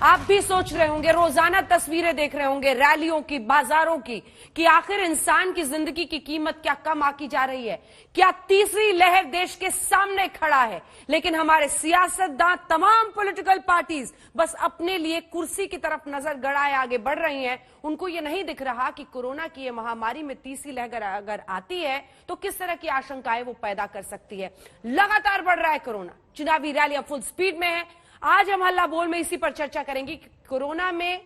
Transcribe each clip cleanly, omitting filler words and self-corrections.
आप भी सोच रहे होंगे, रोजाना तस्वीरें देख रहे होंगे रैलियों की, बाजारों की, कि आखिर इंसान की जिंदगी की कीमत क्या कम आकी जा रही है, क्या तीसरी लहर देश के सामने खड़ा है। लेकिन हमारे सियासतदान, तमाम पॉलिटिकल पार्टीज बस अपने लिए कुर्सी की तरफ नजर गड़ाए आगे बढ़ रही हैं। उनको ये नहीं दिख रहा कि कोरोना की ये महामारी में तीसरी लहर अगर आती है तो किस तरह की आशंकाएं वो पैदा कर सकती है। लगातार बढ़ रहा है कोरोना, चुनावी रैलियां फुल स्पीड में है। आज हम हल्ला बोल में इसी पर चर्चा करेंगे कि कोरोना में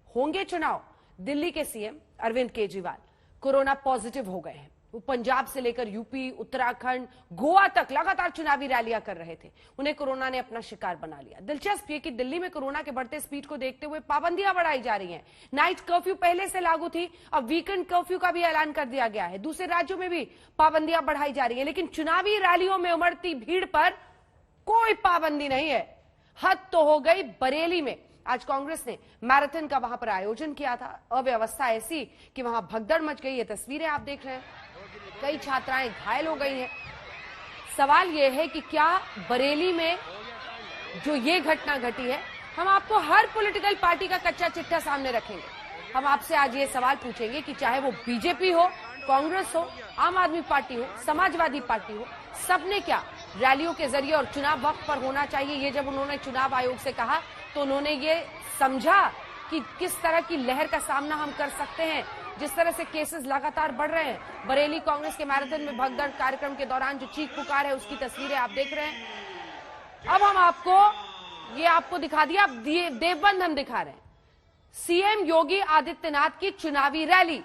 होंगे चुनाव। दिल्ली के CM Arvind Kejriwal corona positive हो गए हैं। वो पंजाब से लेकर यूपी, उत्तराखंड, गोवा तक लगातार चुनावी रैलियां कर रहे थे। उन्हें कोरोना ने अपना शिकार बना लिया। दिलचस्प ये कि दिल्ली में कोरोना के बढ़ते स्पीड को देखते हुए पाबंदियां बढ़ाई जा रही हैं। नाइट कर्फ्यू पहले से लागू थी, अब वीकेंड कर्फ्यू का भी ऐलान कर दिया गया है। दूसरे राज्यों में भी पाबंदियां बढ़ाई जा रही है, लेकिन चुनावी रैलियों में उमड़ती भीड़ पर कोई पाबंदी नहीं है। हद तो हो गई बरेली में। आज कांग्रेस ने मैराथन का वहां पर आयोजन किया था। अव्यवस्था ऐसी कि वहां भगदड़ मच गई। ये तस्वीरें आप देख रहे हैं, कई छात्राएं घायल हो गई हैं। सवाल यह है कि क्या बरेली में जो ये घटना घटी है, हम आपको हर पॉलिटिकल पार्टी का कच्चा चिट्ठा सामने रखेंगे। हम आपसे आज ये सवाल पूछेंगे कि चाहे वो बीजेपी हो, कांग्रेस हो, आम आदमी पार्टी हो, समाजवादी पार्टी हो, सबने क्या रैलियों के जरिए और चुनाव वक्त पर होना चाहिए। ये जब उन्होंने चुनाव आयोग से कहा तो उन्होंने ये समझा कि किस तरह की लहर का सामना हम कर सकते हैं। जिस तरह से केसेस लगातार बढ़ रहे हैं, बरेली कांग्रेस के मैराथन में भगदड़ कार्यक्रम के दौरान जो चीख पुकार है, उसकी तस्वीरें आप देख रहे हैं। अब हम आपको दिखा दिया, अब देवबंद हम दिखा रहे हैं। सीएम योगी आदित्यनाथ की चुनावी रैली,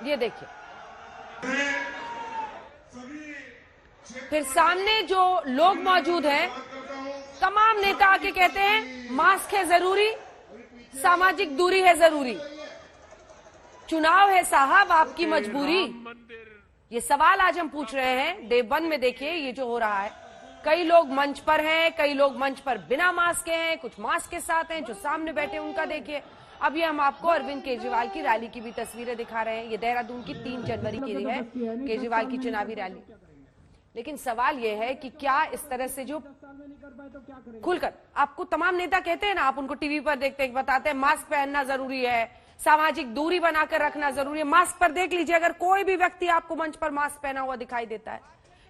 ये देखिए। फिर सामने जो लोग मौजूद हैं, तमाम नेता आके कहते हैं मास्क है जरूरी, सामाजिक दूरी है जरूरी, चुनाव है साहब आपकी मजबूरी। ये सवाल आज हम पूछ रहे हैं। देवबंद में देखिए ये जो हो रहा है, कई लोग मंच पर हैं, कई लोग मंच पर बिना मास्क के हैं, कुछ मास्क के साथ हैं। जो सामने बैठे उनका देखिए। अब ये हम आपको अरविंद केजरीवाल की रैली की भी तस्वीरें दिखा रहे हैं। ये देहरादून की 3 जनवरी की है केजरीवाल की चुनावी रैली। लेकिन सवाल ये है कि क्या इस तरह से जो खुलकर आपको तमाम नेता कहते हैं ना, आप उनको टीवी पर देखते हैं, बताते हैं मास्क पहनना जरूरी है, सामाजिक दूरी बनाकर रखना जरूरी है। मास्क पर देख लीजिए, अगर कोई भी व्यक्ति आपको मंच पर मास्क पहना हुआ दिखाई देता है।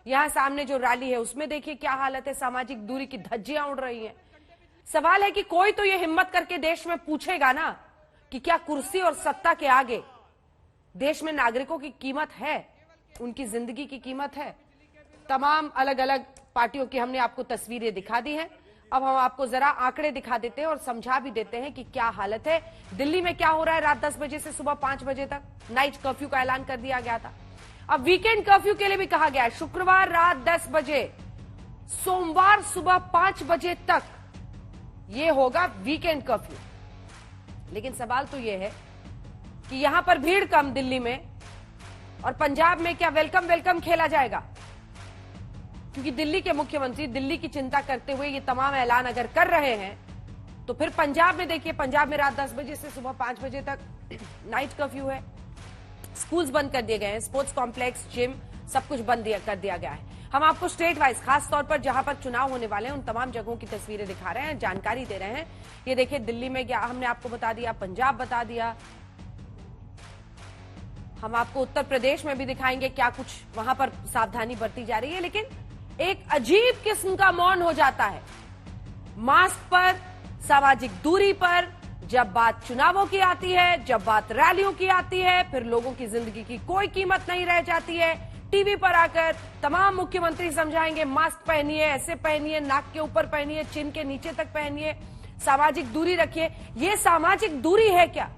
यहां सामने जो रैली है उसमें देखिए क्या हालत है, सामाजिक दूरी की धज्जियां उड़ रही हैं। सवाल है कि कोई तो ये हिम्मत करके देश में पूछेगा ना कि क्या कुर्सी और सत्ता के आगे देश में नागरिकों की कीमत है, उनकी जिंदगी की कीमत है। तमाम अलग अलग पार्टियों की हमने आपको तस्वीरें दिखा दी हैं। अब हम आपको जरा आंकड़े दिखा देते हैं और समझा भी देते हैं कि क्या हालत है। दिल्ली में क्या हो रहा है। रात 10 बजे से सुबह 5 बजे तक नाइट कर्फ्यू का ऐलान कर दिया गया था। अब वीकेंड कर्फ्यू के लिए भी कहा गया है। शुक्रवार रात 10 बजे, सोमवार सुबह 5 बजे तक ये होगा वीकेंड कर्फ्यू। लेकिन सवाल तो ये है कि यहां पर भीड़ कम दिल्ली में, और पंजाब में क्या वेलकम खेला जाएगा? क्योंकि दिल्ली के मुख्यमंत्री दिल्ली की चिंता करते हुए ये तमाम ऐलान अगर कर रहे हैं तो फिर पंजाब में देखिए, पंजाब में रात 10 बजे से सुबह 5 बजे तक नाइट कर्फ्यू है। स्कूल्स बंद कर दिए गए हैं, स्पोर्ट्स कॉम्प्लेक्स, जिम, सब कुछ बंद कर दिया गया है। हम आपको स्टेट वाइज, खास तौर पर जहां पर चुनाव होने वाले हैं, उन तमाम जगहों की तस्वीरें दिखा रहे हैं, जानकारी दे रहे हैं। ये देखिए दिल्ली में क्या हमने आपको बता दिया, पंजाब बता दिया। हम आपको उत्तर प्रदेश में भी दिखाएंगे क्या कुछ वहां पर सावधानी बरती जा रही है। लेकिन एक अजीब किस्म का मौन हो जाता है मास्क पर, सामाजिक दूरी पर। जब बात चुनावों की आती है, जब बात रैलियों की आती है, फिर लोगों की जिंदगी की कोई कीमत नहीं रह जाती है। टीवी पर आकर तमाम मुख्यमंत्री समझाएंगे मास्क पहनिए, ऐसे पहनिए, नाक के ऊपर पहनिए, चिन के नीचे तक पहनिए, सामाजिक दूरी रखिए। ये सामाजिक दूरी है क्या?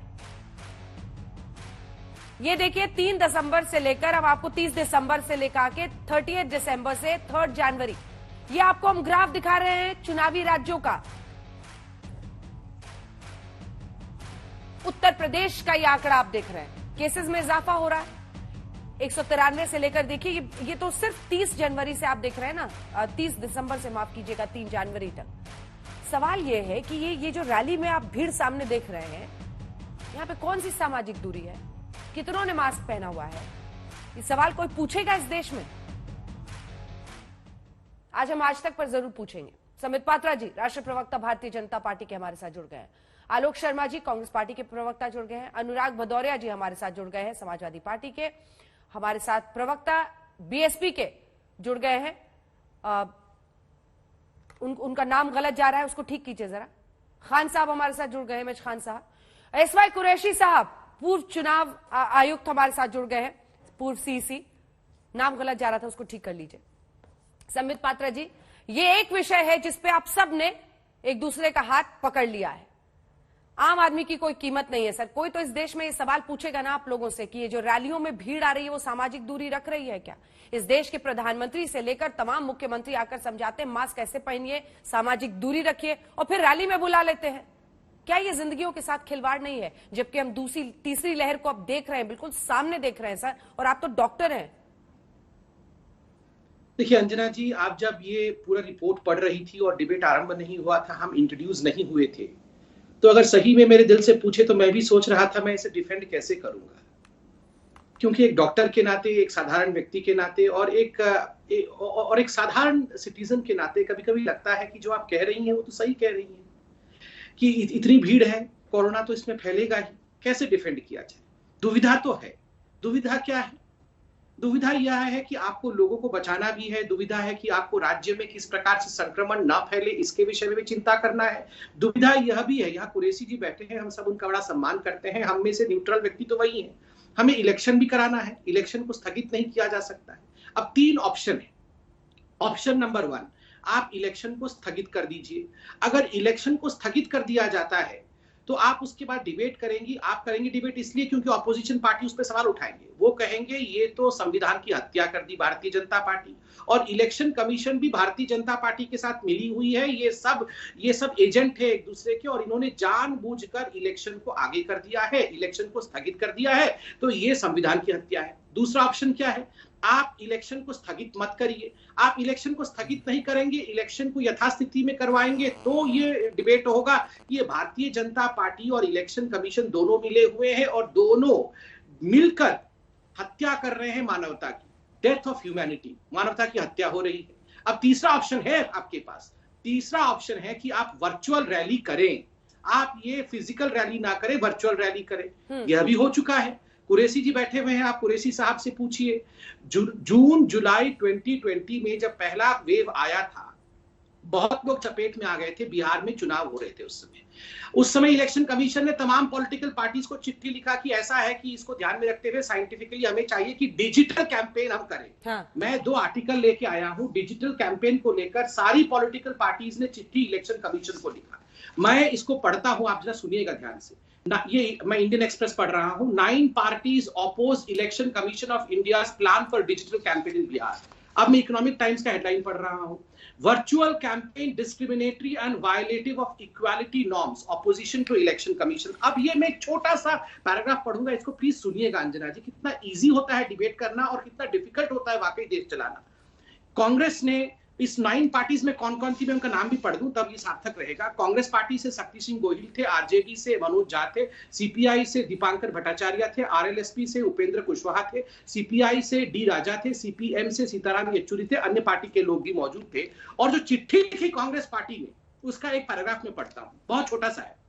ये देखिए 3 दिसंबर से लेकर अब आपको 30 दिसंबर से लेकर के 38 दिसंबर से 3 जनवरी, ये आपको हम ग्राफ दिखा रहे हैं चुनावी राज्यों का। उत्तर प्रदेश का ये आंकड़ा आप देख रहे हैं, केसेस में इजाफा हो रहा है 193 से लेकर देखिए ये तो सिर्फ 30 जनवरी से आप देख रहे हैं ना, 30 दिसंबर से माफ कीजिएगा 3 जनवरी तक। सवाल ये है कि ये जो रैली में आप भीड़ सामने देख रहे हैं, यहां पे कौन सी सामाजिक दूरी है, कितनों ने मास्क पहना हुआ है? ये सवाल कोई पूछेगा इस देश में? आज हम आज तक पर जरूर पूछेंगे। संबित पात्रा जी राष्ट्रीय प्रवक्ता भारतीय जनता पार्टी के हमारे साथ जुड़ गए हैं। आलोक शर्मा जी कांग्रेस पार्टी के प्रवक्ता जुड़ गए हैं। अनुराग भदौरिया जी हमारे साथ जुड़ गए हैं समाजवादी पार्टी के। हमारे साथ प्रवक्ता बीएसपी के जुड़ गए हैं। उनका नाम गलत जा रहा है, उसको ठीक कीजिए जरा। खान साहब हमारे साथ जुड़ गए हैं, मेज खान साहब। एसवाई कुरैशी साहब पूर्व चुनाव आयुक्त हमारे साथ जुड़ गए हैं, पूर्व सीसी, नाम गलत जा रहा था, उसको ठीक कर लीजिए। संबित पात्रा जी, ये एक विषय है जिसपे आप सब ने एक दूसरे का हाथ पकड़ लिया है। आम आदमी की कोई कीमत नहीं है सर। कोई तो इस देश में ये सवाल पूछेगा ना आप लोगों से कि ये जो रैलियों में भीड़ आ रही है वो सामाजिक दूरी रख रही है क्या? इस देश के प्रधानमंत्री से लेकर तमाम मुख्यमंत्री आकर समझाते हैं मास्क कैसे पहनिए, सामाजिक दूरी रखिए, और फिर रैली में बुला लेते हैं। क्या ये जिंदगियों के साथ खिलवाड़ नहीं है? जबकि हम दूसरी तीसरी लहर को अब देख रहे हैं, बिल्कुल सामने देख रहे हैं सर, और आप तो डॉक्टर हैं। देखिए अंजना जी, आप जब ये पूरा रिपोर्ट पढ़ रही थी और डिबेट आरंभ नहीं हुआ था, हम इंट्रोड्यूस नहीं हुए थे, तो अगर सही में मेरे दिल से पूछे तो मैं भी सोच रहा था मैं इसे डिफेंड कैसे करूंगा, क्योंकि एक डॉक्टर के नाते, एक साधारण व्यक्ति के नाते और एक साधारण सिटीजन के नाते कभी कभी लगता है कि जो आप कह रही हैं वो तो सही कह रही हैं कि इतनी भीड़ है, कोरोना तो इसमें फैलेगा ही, कैसे डिफेंड किया जाए। दुविधा तो है। दुविधा क्या है? दुविधा यह है कि आपको लोगों को बचाना भी है। दुविधा है कि आपको राज्य में किस प्रकार से संक्रमण ना फैले, इसके विषय में भी चिंता करना है। दुविधा यह भी है, यहाँ कुरैशी जी बैठे हैं, हम सब उनका बड़ा सम्मान करते हैं, हम में से न्यूट्रल व्यक्ति तो वही है। हमें इलेक्शन भी कराना है, इलेक्शन को स्थगित नहीं किया जा सकता है। अब 3 ऑप्शन है। ऑप्शन नंबर 1, आप इलेक्शन को स्थगित कर दीजिए। अगर इलेक्शन को स्थगित कर दिया जाता है तो आप उसके बाद डिबेट करेंगी। आप करेंगे डिबेट इसलिए क्योंकि ऑपोजिशन पार्टी उस पर सवाल उठाएंगे। वो कहेंगे ये तो संविधान की हत्या कर दी भारतीय जनता पार्टी, और इलेक्शन कमीशन भी भारतीय जनता पार्टी के साथ मिली हुई है। ये सब एजेंट है एक दूसरे के, और इन्होंने जानबूझकर इलेक्शन को आगे कर दिया है, इलेक्शन को स्थगित कर दिया है, तो ये संविधान की हत्या है। दूसरा ऑप्शन क्या है? आप इलेक्शन को स्थगित मत करिए। आप इलेक्शन को स्थगित नहीं करेंगे, इलेक्शन को यथास्थिति में करवाएंगे, तो ये डिबेट होगा कि ये भारतीय जनता पार्टी और इलेक्शन कमीशन दोनों मिले हुए हैं और दोनों मिलकर हत्या कर रहे हैं मानवता की, डेथ ऑफ ह्यूमैनिटी, मानवता की हत्या हो रही है। अब तीसरा ऑप्शन है आपके पास। तीसरा ऑप्शन है कि आप वर्चुअल रैली करें। आप ये फिजिकल रैली ना करें, वर्चुअल रैली करें। यह भी हो चुका है। कुरैशी जी बैठे हुए हैं, आप कुरैशी साहब से पूछिए। जून जुलाई 2020 में जब पहला वेव आया था, बहुत लोग चपेट में आ गए थे। बिहार में चुनाव हो रहे थे उस समय इलेक्शन कमीशन ने तमाम पॉलिटिकल पार्टीज को चिट्ठी लिखा कि ऐसा है कि इसको ध्यान में रखते हुए साइंटिफिकली हमें चाहिए कि डिजिटल कैंपेन हम करें। हाँ। मैं 2 आर्टिकल लेके आया हूं डिजिटल कैंपेन को लेकर। सारी पॉलिटिकल पार्टीज ने चिट्ठी इलेक्शन कमीशन को लिखा। मैं इसको पढ़ता हूं, आप जरा सुनिएगा ध्यान से। ये मैं इंडियन एक्सप्रेस पढ़ रहा हूं। 9 parties oppose Election Commission of India plan for digital campaign in Bihar. अब मैं इकोनॉमिक टाइम्स का हेडलाइन पढ़ रहा हूं। Virtual campaign discriminatory and violative of equality norms, opposition to Election Commission. अब ये मैं एक छोटा सा पैराग्राफ पढ़ूंगा, इसको प्लीज सुनिएगा अंजना जी। कितना इजी होता है डिबेट करना और कितना डिफिकल्ट होता है वाकई देश चलाना। कांग्रेस ने इस 9 पार्टीज में कौन कौन थी, मैं उनका नाम भी पढ़ दूं तब ये सार्थक रहेगा। कांग्रेस पार्टी से शक्ति सिंह गोहिल थे, आरजेडी से मनोज झा थे, सीपीआई से दीपांकर भट्टाचार्य थे, आरएलएसपी से उपेंद्र कुशवाहा थे, सीपीआई से डी राजा थे, सीपीएम से सीताराम येचुरी थे, अन्य पार्टी के लोग भी मौजूद थे। और जो चिट्ठी लिखी कांग्रेस पार्टी ने, उसका एक पैराग्राफ में पढ़ता हूं, बहुत छोटा सा है।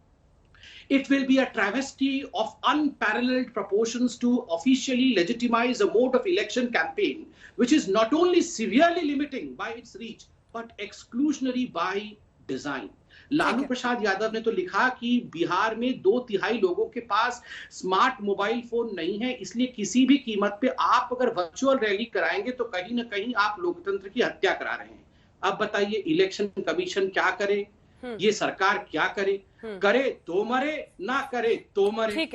It will be a travesty of unparalleled proportions to officially legitimize a mode of election campaign which is not only severely limiting by its reach but exclusionary by design. Lalu Prasad Yadav ने तो लिखा कि बिहार में 2/3 लोगों के पास स्मार्ट मोबाइल फोन नहीं है, इसलिए किसी भी कीमत पे आप अगर वर्चुअल रैली कराएंगे तो कहीं ना कहीं आप लोकतंत्र की हत्या करा रहे हैं। अब बताइए इलेक्शन कमीशन क्या करे, ये सरकार क्या करे? करे तो मरे, ना करे तो मरे।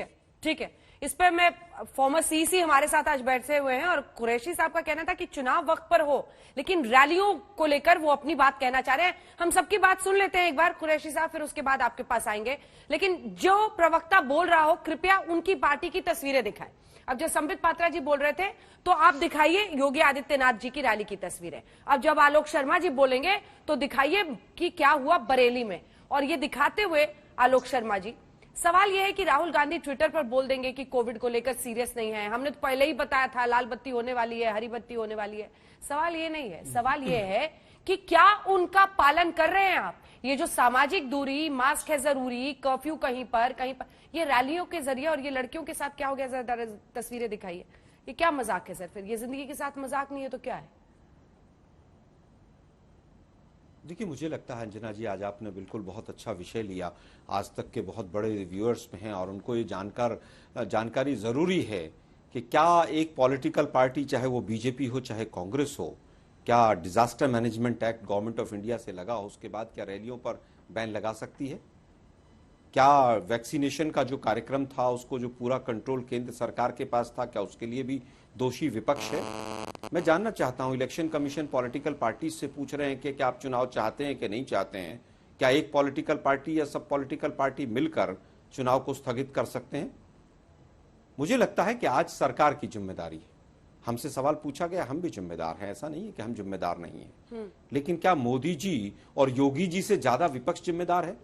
ठीक है। इस पर मैं फॉर्मर सीसी हमारे साथ आज बैठे हुए हैं, और कुरैशी साहब का कहना था कि चुनाव वक्त पर हो, लेकिन रैलियों को लेकर वो अपनी बात कहना चाह रहे हैं। हम सबकी बात सुन लेते हैं एक बार कुरैशी साहब, फिर उसके बाद आपके पास आएंगे। लेकिन जो प्रवक्ता बोल रहा हो कृपया उनकी पार्टी की तस्वीरें दिखाएं। अब जब संबित पात्रा जी बोल रहे थे तो आप दिखाइए योगी आदित्यनाथ जी की रैली की तस्वीरें। अब जब आलोक शर्मा जी बोलेंगे तो दिखाइए कि क्या हुआ बरेली में। और ये दिखाते हुए आलोक शर्मा जी, सवाल यह है कि राहुल गांधी ट्विटर पर बोल देंगे कि कोविड को लेकर सीरियस नहीं है, हमने तो पहले ही बताया था लाल बत्ती होने वाली है, हरी बत्ती होने वाली है। सवाल ये नहीं है, सवाल ये है कि क्या उनका पालन कर रहे हैं आप? ये जो सामाजिक दूरी, मास्क है जरूरी, कर्फ्यू कहीं पर, ये रैलियों के जरिए और ये लड़कियों के साथ क्या हो गया, जरा तस्वीरें दिखाइए। ये क्या मजाक है सर? फिर ये जिंदगी के साथ मजाक नहीं है तो क्या है? देखिए, मुझे लगता है अंजना जी, आज आपने बिल्कुल बहुत अच्छा विषय लिया। आज तक के बहुत बड़े व्यूअर्स में हैं और उनको ये जानकारी जरूरी है कि क्या एक पॉलिटिकल पार्टी, चाहे वो बीजेपी हो चाहे कांग्रेस हो, क्या disaster management act government of India से लगा, उसके बाद क्या रैलियों पर बैन लगा सकती है? क्या वैक्सीनेशन का जो कार्यक्रम था उसको जो पूरा कंट्रोल केंद्र सरकार के पास था, क्या उसके लिए भी दोषी विपक्ष है? मैं जानना चाहता हूं, इलेक्शन कमीशन पॉलिटिकल पार्टी से पूछ रहे हैं कि क्या आप चुनाव चाहते हैं कि नहीं चाहते हैं? क्या एक पॉलिटिकल पार्टी या सब पॉलिटिकल पार्टी मिलकर चुनाव को स्थगित कर सकते हैं? मुझे लगता है कि आज सरकार की जिम्मेदारी है। हमसे सवाल पूछा गया, हम भी जिम्मेदार हैं, ऐसा नहीं है कि हम जिम्मेदार नहीं हैं, लेकिन क्या मोदी जी और योगी जी से ज्यादा विपक्ष जिम्मेदार है?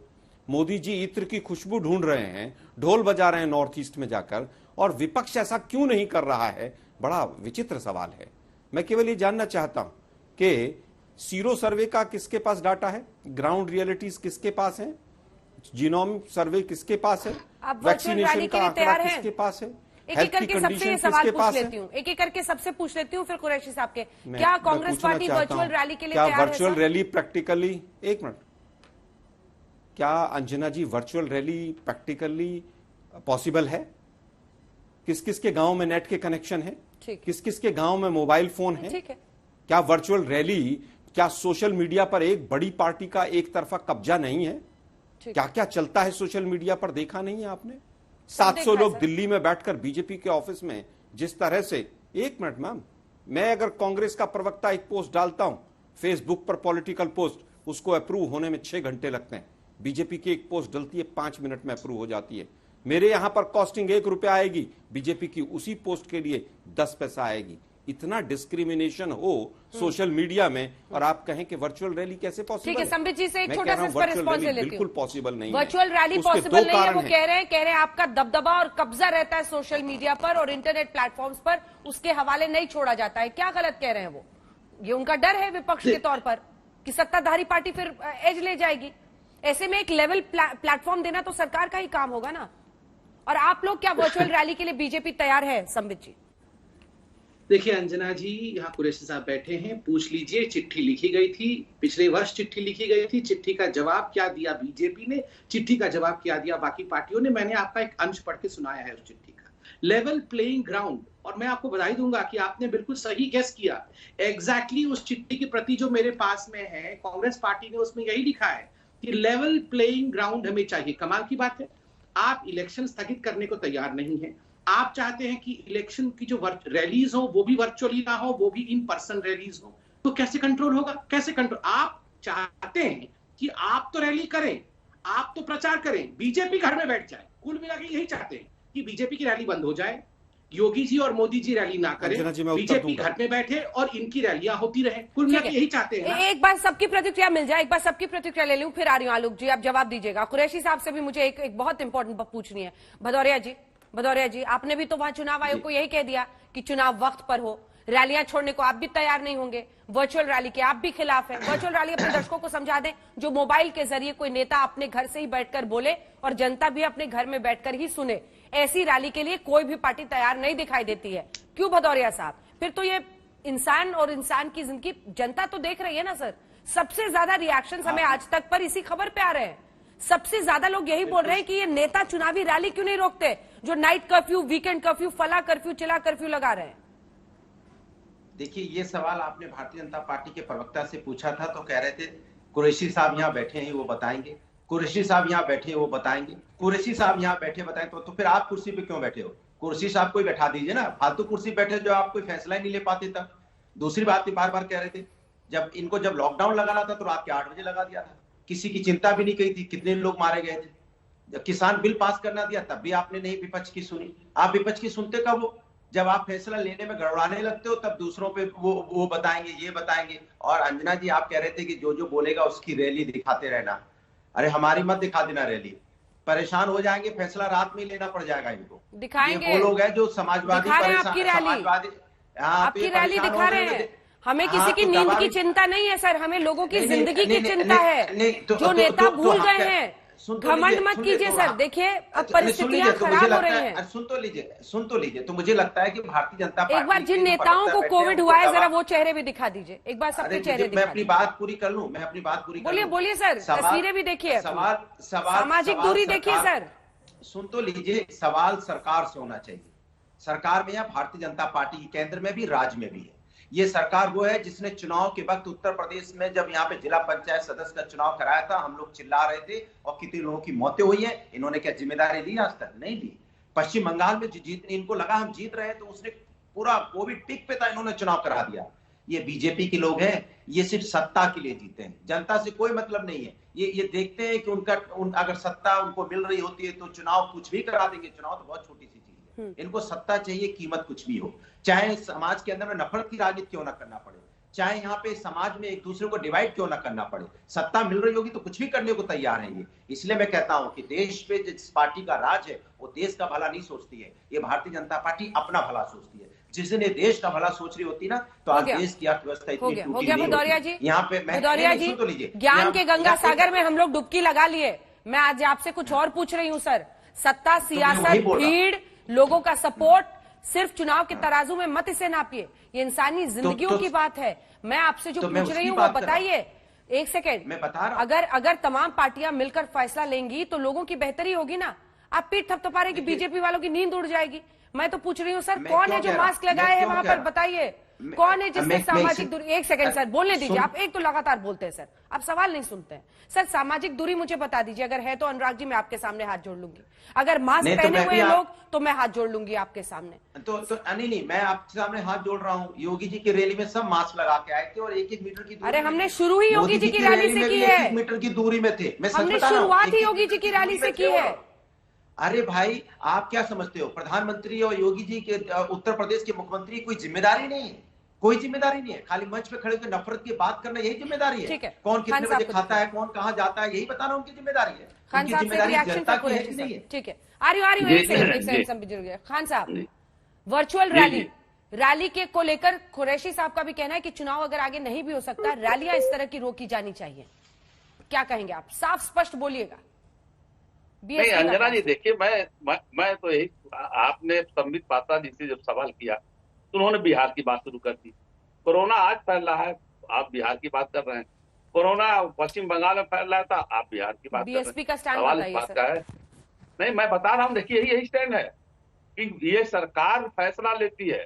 मोदी जी इत्र की खुशबू ढूंढ रहे हैं, ढोल बजा रहे हैं नॉर्थ ईस्ट में जाकर, और विपक्ष ऐसा क्यों नहीं कर रहा है? बड़ा विचित्र सवाल है। मैं केवल ये जानना चाहता हूं कि सीरो सर्वे का किसके पास डाटा है, ग्राउंड रियलिटीज किसके पास है, जीनोम सर्वे किसके पास है, वैक्सीनेशन का आंकड़ा किसके पास है, एक एक करके सबसे ये सवाल पूछ लेती हूँ, एक एक करके सबसे पूछ लेती हूँ, फिर कुरैशी साहब के, क्या कांग्रेस पार्टी वर्चुअल रैली के लिए तैयार है? क्या वर्चुअल रैली प्रैक्टिकली, एक मिनट, क्या अंजना जी वर्चुअल रैली प्रैक्टिकली पॉसिबल है? किस किस के गांव में नेट के कनेक्शन है, किस किस के गांव में मोबाइल फोन है? क्या वर्चुअल रैली, क्या सोशल मीडिया पर एक बड़ी पार्टी का एक तरफा कब्जा नहीं है? क्या क्या चलता है सोशल मीडिया पर, देखा नहीं है आपने? 700 लोग दिल्ली में बैठकर बीजेपी के ऑफिस में जिस तरह से, एक मिनट मैम, मैं अगर कांग्रेस का प्रवक्ता एक पोस्ट डालता हूं फेसबुक पर, पॉलिटिकल पोस्ट, उसको अप्रूव होने में 6 घंटे लगते हैं। बीजेपी की एक पोस्ट डलती है 5 मिनट में अप्रूव हो जाती है। मेरे यहां पर कॉस्टिंग 1 रुपया आएगी, बीजेपी की उसी पोस्ट के लिए 10 पैसा आएगी। इतना डिस्क्रिमिनेशन हो सोशल मीडिया में, और आप कहें कि वर्चुअल रैली कैसे पॉसिबल है? ठीक है, संबित जी से एक छोटा सा रिस्पॉन्स ले लेती हूं। बिल्कुल पॉसिबल नहीं है, वर्चुअल रैली पॉसिबल नहीं है। वो कह रहे हैं आपका दबदबा और कब्जा रहता है सोशल मीडिया पर और इंटरनेट प्लेटफॉर्म्स पर, उसके हवाले नहीं छोड़ा जाता है। क्या गलत कह रहे हैं वो? ये उनका डर है विपक्ष के तौर पर कि सत्ताधारी पार्टी फिर एज ले जाएगी। ऐसे में एक लेवल प्लेटफॉर्म देना तो सरकार का ही काम होगा ना। और आप लोग क्या वर्चुअल रैली के लिए बीजेपी तैयार है? संबित जी देखिए अंजना जी, यहाँ कुरैशी साहब बैठे हैं, पूछ लीजिए, चिट्ठी लिखी गई थी, पिछले वर्ष चिट्ठी लिखी गई थी, चिट्ठी का जवाब क्या दिया बीजेपी ने, चिट्ठी का जवाब क्या दिया बाकी पार्टियों ने। मैंने आपका एक अंश पढ़ के सुनाया है उस चिट्ठी का, लेवल प्लेइंग ग्राउंड। और मैं आपको बधाई दूंगा कि आपने बिल्कुल सही गेस किया। एग्जैक्टली उस चिट्ठी की प्रति जो मेरे पास में है, कांग्रेस पार्टी ने उसमें यही लिखा है कि लेवल प्लेइंग ग्राउंड हमें चाहिए। कमाल की बात है, आप इलेक्शन स्थगित करने को तैयार नहीं है। आप चाहते हैं कि इलेक्शन की जो रैलीज हो वो भी वर्चुअली ना हो, वो भी इन पर्सन रैलीज हो। तो कैसे कंट्रोल होगा? कैसे कंट्रोल? आप चाहते हैं कि आप तो रैली करें, आप तो प्रचार करें, बीजेपी घर में बैठ जाए। कुल मिला के यही चाहते हैं कि बीजेपी की रैली बंद हो जाए, योगी जी और मोदी जी रैली ना करें, बीजेपी घर में बैठे और इनकी रैलियां होती रहे। कुल मिला के यही चाहते हैं। एक बार सबकी प्रतिक्रिया मिल जाए, एक बार सबकी प्रतिक्रिया ले लूं, फिर आ रही हूं। आलोक जी आप जवाब दीजिएगा। कुरैशी साहब से भी मुझे एक बहुत इंपॉर्टेंट बात पूछनी है। भदौरिया जी, आपने भी तो वहां चुनाव आयोग को यही कह दिया कि चुनाव वक्त पर हो, रैलियां छोड़ने को आप भी तैयार नहीं होंगे, वर्चुअल रैली के आप भी खिलाफ हैं। वर्चुअल रैली अपने दर्शकों को समझा दें, जो मोबाइल के जरिए कोई नेता अपने घर से ही बैठकर बोले और जनता भी अपने घर में बैठकर ही सुने, ऐसी रैली के लिए कोई भी पार्टी तैयार नहीं दिखाई देती है। क्यों भदौरिया साहब? फिर तो ये इंसान और इंसान की जिंदगी जनता तो देख रही है ना सर। सबसे ज्यादा रिएक्शन हमें आज तक पर इसी खबर पे आ रहे हैं। सबसे ज्यादा लोग यही बोल रहे हैं कि ये नेता चुनावी रैली क्यों नहीं रोकते, जो नाइट कर्फ्यू, वीकेंड कर्फ्यू, फला कर्फ्यू, चिला कर्फ्यू लगा रहे हैं। देखिए, ये सवाल आपने भारतीय जनता पार्टी के प्रवक्ता से पूछा था तो कह रहे थे कुरैशी साहब यहाँ बैठे हैं वो बताएंगे, कुरैशी साहब यहाँ बैठे हैं वो बताएंगे, कुरैशी साहब यहाँ बैठे बताएं। तो फिर आप कुर्सी पे क्यों बैठे हो? कुर्सी साहब को बैठा दीजिए ना, फालतू कुर्सी बैठे जो आप कोई फैसला ही नहीं ले पाते तब। दूसरी बात बार बार कह रहे थे, जब लॉकडाउन लगाना था तो रात के 8 बजे लगा दिया था, किसी की चिंता भी नहीं की थी, कितने लोग मारे गए थे। जब किसान बिल पास करना दिया तब भी आपने नहीं विपक्ष की सुनी। आप विपक्ष की सुनते कब हो? जब आप फैसला लेने में गड़बड़ाने लगते हो तब दूसरों पे वो बताएंगे, ये बताएंगे। और अंजना जी, आप कह रहे थे कि जो बोलेगा उसकी रैली दिखाते रहना। अरे हमारी मत दिखा देना रैली, परेशान हो जाएंगे, फैसला रात में लेना पड़ जाएगा इनको। दिखाएंगे, वो लोग हैं जो समाजवादी आपकी रैली दिखा रहे हैं। हमें किसी हाँ, की तो नींद दबा की भी- चिंता नहीं है सर, हमें लोगों की नहीं, नहीं, जिंदगी नहीं, की नहीं, चिंता नहीं, है। नहीं, जो नेता भूल गए हम हैं, सुन तो घमंड लीजिए, मत सुन कीजिए तो सर। हाँ। देखिए अब नहीं, सुन परिस्थितियां लीजिए, तो मुझे खराब हो लगता रही है, हैं। अरे सुन तो लीजिए, तो मुझे लगता है कि भारतीय जनता पार्टी एक बार जिन के जो नेताओं प्रवक्ता को बैठे हैं, कोविड उनको हुआ है दबा- जरा वो चेहरे भी दिखा दीजिए, एक बार सबके अरे चेहरे मैं दिखा अपनी दीजिए। बात पूरी कर लूं, मैं अपनी बात पूरी कर बोलिए लूं। बोलिए सर, तस्वीरें भी देखिए अपनी। सामाजिक दूरी देखिए सर। सुन तो लीजिए, सवाल सरकार से होना चाहिए। सरकार में या भारतीय जनता पार्टी की केंद्र में भी, राज्य में भी है। ये सरकार वो है जिसने चुनाव के वक्त उत्तर प्रदेश में जब यहाँ पे जिला पंचायत सदस्य का चुनाव कराया था, हम लोग चिल्ला रहे थे और कितने लोगों की मौतें हुई हैं। इन्होंने क्या जिम्मेदारी ली? आज तक नहीं ली। पश्चिम बंगाल में जीत, इनको लगा हम जीत रहे हैं तो उसने पूरा कोविड पीक पे था, इन्होंने चुनाव करा दिया। ये बीजेपी के लोग हैं, ये सिर्फ सत्ता के लिए जीते हैं, जनता से कोई मतलब नहीं है। ये देखते हैं कि अगर सत्ता उनको मिल रही होती है तो चुनाव कुछ भी करा देंगे। चुनाव तो बहुत छोटी सी चीज है, इनको सत्ता चाहिए, कीमत कुछ भी हो, चाहे समाज के अंदर में नफरत की राजनीति क्यों ना करना पड़े, चाहे यहाँ पे समाज में एक दूसरे को डिवाइड क्यों ना करना पड़े। सत्ता मिल रही होगी तो कुछ भी करने को तैयार है ये। इसलिए मैं कहता हूं कि देश पे जिस पार्टी का राज है वो देश का भला नहीं सोचती है, ये भारतीय जनता पार्टी अपना भला सोचती है। जिस दिन ये देश का भला सोच रही होती ना, तो आज देश की अर्थव्यवस्था इतनी टूटी नहीं होती। भदौरिया जी, यहाँ पे भदौरिया जी, तो लीजिए, ज्ञान के गंगा सागर में हम लोग डुबकी लगा लिए। मैं आज आपसे कुछ और पूछ रही हूँ सर। सत्ता, सियासत, भीड़, लोगों का सपोर्ट, सिर्फ चुनाव के तराजू में मत इसे नापिए। ये इंसानी जिंदगियों की बात है। मैं आपसे जो पूछ रही हूँ वो बताइए। एक सेकेंड, मैं बता रहा हूं। अगर तमाम पार्टियां मिलकर फैसला लेंगी तो लोगों की बेहतरी होगी ना। आप पीठ थपथपा रहे कि बीजेपी वालों की नींद उड़ जाएगी। मैं तो पूछ रही हूँ सर, कौन है जो मास्क लगाए हैं वहां पर? बताइए कौन है जिसने सामाजिक दूरी। एक सेकंड सर, बोलने दीजिए। आप एक तो लगातार बोलते हैं सर, आप सवाल नहीं सुनते हैं सर। सामाजिक दूरी मुझे बता दीजिए, अगर है तो अनुराग जी मैं आपके सामने हाथ जोड़ लूंगी। अगर मास्क पहने हुए लोग तो मैं हाथ जोड़ लूंगी आपके सामने। तो नहीं, मैं आपके सामने हाथ जोड़ रहा हूँ। योगी जी की रैली में सब मास्क लगा के आए थे और 1-1 मीटर की दूरी। अरे हमने शुरू ही योगी जी की रैली से की है। 1 मीटर की दूरी में थे। मैं हमने शुरुआत ही योगी जी की रैली से की है। अरे भाई, आप क्या समझते हो, प्रधानमंत्री और योगी जी के उत्तर प्रदेश के मुख्यमंत्री कोई जिम्मेदारी नहीं है? कोई जिम्मेदारी नहीं है। खाली मंच पे खड़े होकर नफरत की बात करना यही जिम्मेदारी है। ठीक है, कौन कितने बजे खाता है, कौन कहाँ जाता है, यही बताना उनकी जिम्मेदारी है। खान साहब से रिएक्शन कुरैशी नहीं है। ठीक है, आ रही हूँ। खान साहब, वर्चुअल रैली के को लेकर कुरैशी साहब का भी कहना है कि चुनाव अगर आगे नहीं भी हो सकता, रैलियां इस तरह की रोकी जानी चाहिए। क्या कहेंगे आप? साफ स्पष्ट बोलिएगा। नहीं अंजना जी, देखिए मैं तो यही, आपने संबित पात्रा जी से जब सवाल किया तो उन्होंने बिहार की बात शुरू कर दी। कोरोना आज फैल रहा है, आप बिहार की बात कर रहे हैं। कोरोना पश्चिम बंगाल में फैल रहा था, आप बिहार की बात कर रहे हैं। बीएसपी का स्टैंड सवाल इस बात का है। नहीं, मैं बता रहा हूँ, देखिए यही स्टैंड है कि ये सरकार फैसला लेती है।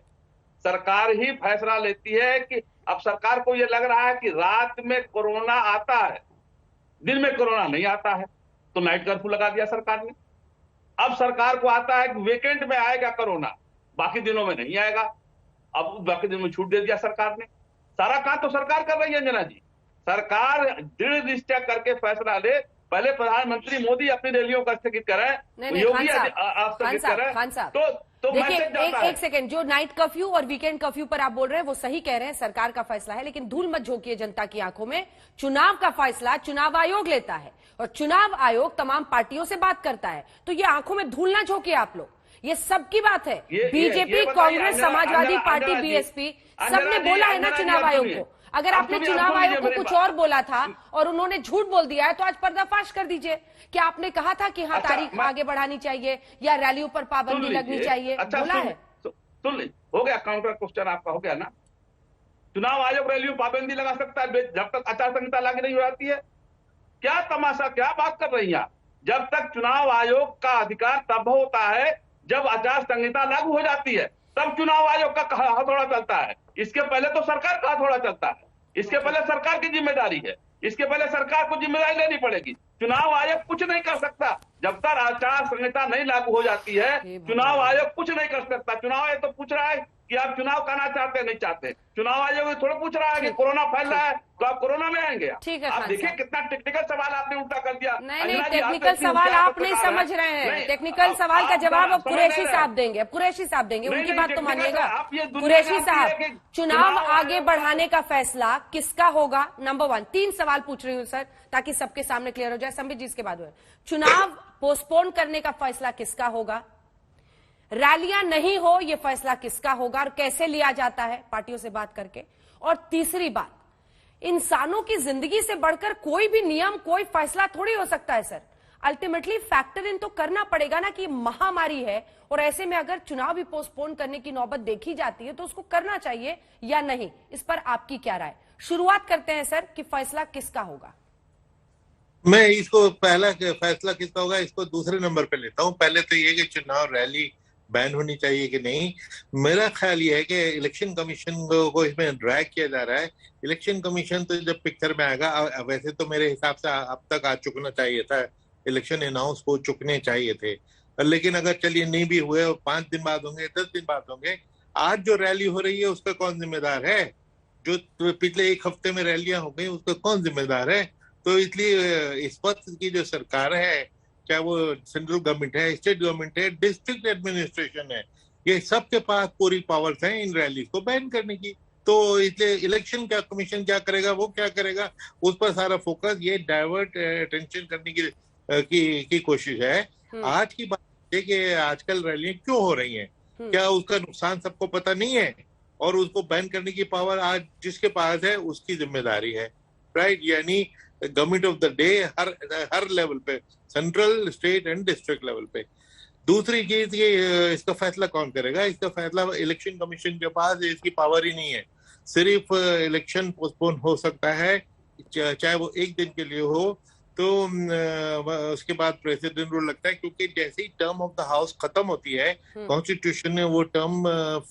सरकार ही फैसला लेती है कि अब सरकार को ये लग रहा है कि रात में कोरोना आता है, दिन में कोरोना नहीं आता है, तो नाइट कर्फ्यू लगा दिया सरकार ने। अब सरकार को आता है कि वीकेंड में आएगा कोरोना, बाकी दिनों में नहीं आएगा। अब बाकी दिनों में छूट दे दिया सरकार ने। सारा काम तो सरकार कर रही है अंजना जी। सरकार दृढ़ निश्चय करके फैसला ले। पहले प्रधानमंत्री मोदी अपनी रैलियों का स्थगित करें, योगी स्थगित करें, तो देखिए एक सेकंड, जो नाइट कर्फ्यू और वीकेंड कर्फ्यू पर आप बोल रहे हैं वो सही कह रहे हैं, सरकार का फैसला है, लेकिन धूल मत झोंकिए जनता की आंखों में। चुनाव का फैसला चुनाव आयोग लेता है और चुनाव आयोग तमाम पार्टियों से बात करता है, तो ये आंखों में धूल ना झोंकिए आप लोग। ये सबकी बात है। BJP, Congress, Samajwadi party, BSP सबने बोला है ना चुनाव आयोग को। अगर आपने चुनाव आयोग को कुछ और बोला था और उन्होंने झूठ बोल दिया है तो आज पर्दाफाश कर दीजिए। क्या आपने कहा था कि हाँ तारीख आगे बढ़ानी चाहिए या रैलियों पर पाबंदी लगनी चाहिए? बोला है। सुन ली, हो गया काउंटर क्वेश्चन आपका, हो गया ना। चुनाव आयोग रैलियों पाबंदी लगा सकता है जब तक आचार संहिता लागू नहीं हो जाती है। क्या तमाशा, क्या बात कर रही हैं? जब तक चुनाव आयोग का अधिकार तब होता है जब आचार संहिता लागू हो जाती है, तब चुनाव आयोग का हथौड़ा चलता है। इसके पहले तो सरकार का हथौड़ा चलता है। इसके पहले सरकार की जिम्मेदारी है, इसके पहले सरकार को जिम्मेदारी लेनी पड़ेगी। चुनाव आयोग कुछ नहीं कर सकता जब तक आचार संहिता नहीं लागू हो जाती है। चुनाव आयोग कुछ नहीं कर सकता। चुनाव आयोग तो पूछ रहा है कि आप चुनाव करना चाहते हैं नहीं चाहते। चुनाव आयोग थोड़ा पूछ रहा है कि कोरोना फैल रहा है तो आप कोरोना में आएंगे। ठीक है, आप देखिए कितना टेक्निकल सवाल आपने उल्टा कर दिया। नहीं, टेक्निकल सवाल आप नहीं समझ रहे हैं। टेक्निकल सवाल का जवाब अब कुरैशी साहब देंगे। अब कुरैशी साहब देंगे, उनकी बात तो मानिएगा। कुरैशी साहब, चुनाव आगे बढ़ाने का फैसला किसका होगा? नंबर 1, 3 सवाल पूछ रही हूँ सर ताकि सबके सामने क्लियर हो जाए। संबित जी इसके बाद हुए, चुनाव पोस्टपोन करने का फैसला किसका होगा? रैलियां नहीं हो ये फैसला किसका होगा और कैसे लिया जाता है? पार्टियों से बात करके। और तीसरी बात, इंसानों की जिंदगी से बढ़कर कोई भी नियम, कोई फैसला थोड़ी हो सकता है सर। अल्टीमेटली फैक्टर इन तो करना पड़ेगा ना कि महामारी है, और ऐसे में अगर चुनाव भी पोस्टपोन करने की नौबत देखी जाती है तो उसको करना चाहिए या नहीं, इस पर आपकी क्या राय? शुरुआत करते हैं सर कि फैसला किसका होगा। मैं इसको पहला फैसला किसका होगा इसको दूसरे नंबर पे लेता हूँ। पहले तो ये कि चुनाव रैली बैन होनी चाहिए कि नहीं। मेरा ख्याल ये है कि इलेक्शन कमीशन को इसमें ड्रैग किया जा रहा है। इलेक्शन कमीशन तो जब पिक्चर में आएगा, वैसे तो मेरे हिसाब से अब तक आ चुकना चाहिए था, इलेक्शन अनाउंस हो चुकने चाहिए थे, लेकिन अगर चलिए नहीं भी हुए, 5 दिन बाद होंगे, 10 दिन बाद होंगे, आज जो रैली हो रही है उसका कौन जिम्मेदार है? जो पिछले 1 हफ्ते में रैलियां हो गई उसका कौन जिम्मेदार है? तो इसलिए इस वक्त की जो सरकार है, चाहे वो सेंट्रल गवर्नमेंट है, स्टेट गवर्नमेंट है, डिस्ट्रिक्ट एडमिनिस्ट्रेशन है, ये सबके पास पूरी पावर्स हैं इन रैली को बैन करने की। तो इसलिए इलेक्शन क्या कमीशन क्या करेगा, वो क्या करेगा, उस पर सारा फोकस ये डाइवर्ट अटेंशन करने की कोशिश है। आज की बात है कि आजकल रैलियां क्यों हो रही हैं, क्या उसका नुकसान सबको पता नहीं है? और उसको बैन करने की पावर आज जिसके पास है उसकी जिम्मेदारी है, राइट? यानी गवर्नमेंट ऑफ द डे हर लेवल पे, central, state and district level पे। दूसरी चीज ये, इसका फैसला कौन करेगा? इसका फैसला इलेक्शन कमीशन के पास इसकी पावर ही नहीं है। सिर्फ इलेक्शन पोस्टपोन हो सकता है, चाहे वो 1 दिन के लिए हो, तो उसके बाद प्रेसिडेंट रूल लगता है, क्योंकि जैसे ही टर्म ऑफ द हाउस खत्म होती है, कॉन्स्टिट्यूशन ने वो टर्म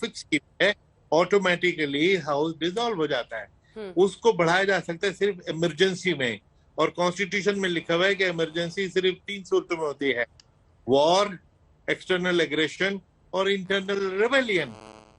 फिक्स की है, ऑटोमेटिकली हाउस डिसॉल्व हो जाता है। उसको बढ़ाया जा सकता है सिर्फ इमरजेंसी में, और कॉन्स्टिट्यूशन में लिखा हुआ है कि इमरजेंसी सिर्फ 3 सूरतों में होती है: वॉर, एक्सटर्नल एग्रेशन और इंटरनल रेबेलियन।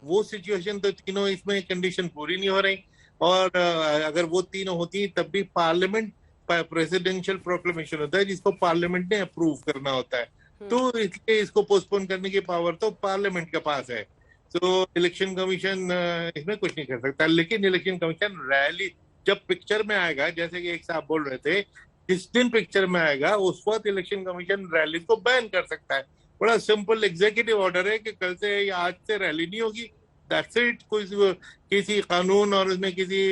वो सिचुएशन तो तीनों इसमें कंडीशन पूरी नहीं हो रही, और अगर वो तीनों होती तब भी पार्लियामेंट प्रेसिडेंशियल प्रोक्लेमेशन होता है जिसको पार्लियामेंट ने अप्रूव करना होता है। तो इसलिए इसको पोस्टपोन करने की पावर तो पार्लियामेंट के पास है। तो इलेक्शन कमीशन इसमें कुछ नहीं कर सकता। लेकिन इलेक्शन कमीशन रैली जब पिक्चर में आएगा, जैसे कि एक साहब बोल रहे थे, जिस दिन पिक्चर में आएगा उस वक्त इलेक्शन कमीशन रैली को बैन कर सकता है। बड़ा सिंपल एग्जीक्यूटिव ऑर्डर है कि कल से या आज से रैली नहीं होगी, दैट्स इट। किसी कानून और उसमें किसी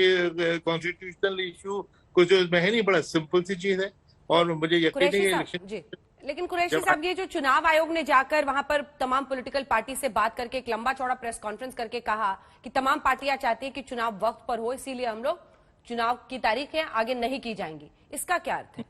कॉन्स्टिट्यूशनल इशू कुछ उसमें है नहीं, बड़ा सिंपल सी चीज है। और मुझे यकीन है इलेक्शन, लेकिन कुरैशी साहब, ये जो चुनाव आयोग ने जाकर वहां पर तमाम पॉलिटिकल पार्टी से बात करके एक लंबा चौड़ा प्रेस कॉन्फ्रेंस करके कहा कि तमाम पार्टियां चाहती है कि चुनाव वक्त पर हो, इसीलिए हम लोग चुनाव की तारीखें आगे नहीं की जाएंगी, इसका क्या अर्थ है?